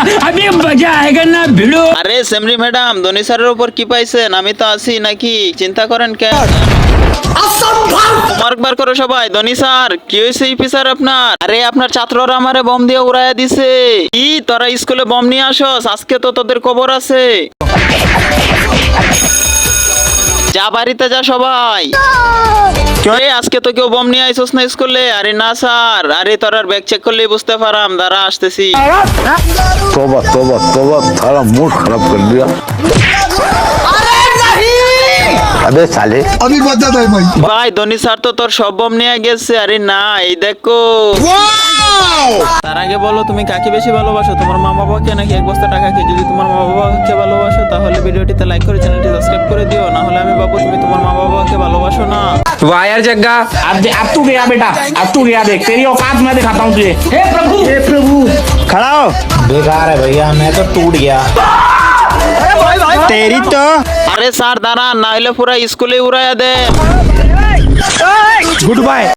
अभी मजा आएगा ना भिड़ो। আরে সেমরি ম্যাডাম, ধনী স্যারের উপর কি পাইছেন? আমি তো আছি নাকি, চিন্তা করেন কেন? হোমওয়ার্ক বার করো সবাই। ধনী স্যার, কি হয়েছে ইপি স্যার আপনার? আরে আপনার ছাত্ররা আমারে বম দিয়ে উড়াইয়া দিছে। কি তোরা স্কুলে বম নিয়ে আসস? আজকে তো তোদের খবর আছে। যা বাড়িতে যা সবাই। কে আজকে তো কেউ বম নিয়ে আইসস না স্কুলে? আরে না স্যার, আরে তোরার ব্যাগ চেক করলেই বুঝতে পারাম, দাঁড়া আসতেছি। तौबा तौबा तौबा, सारा मूड खराब कर दिया। अबे साले अभी बचा था भाई। ভাই ধনী স্যার তো তোর সব বম নিয়ে গেছে। আরে না, এই দেখো। তার আগে বলো, তুমি কাকে বেশি ভালোবাসো, তোমার মা বাবাকে নাকি এক বস্তা টাকাকে? যদি তোমার মা বাবাকে ভালোবাসো তাহলে ভিডিওটিতে লাইক করে চ্যানেলটি সাবস্ক্রাইব করে দিও, না হলে আমি ভাববো তুমি তোমার মা বাবাকে ভালোবাসো না। वाह यार जग्गा, अब तू गया बेटा, अब तू गया। देख तेरी औकात मैं दिखाता हूँ तुझे। हे प्रभु खड़ा हो। बेकार है भैया, मैं तो टूट गया। तेरी तो আরে স্যার দাঁড়ান, না হলে পুরা স্কুলে উড়াইয়া দে। Good bye.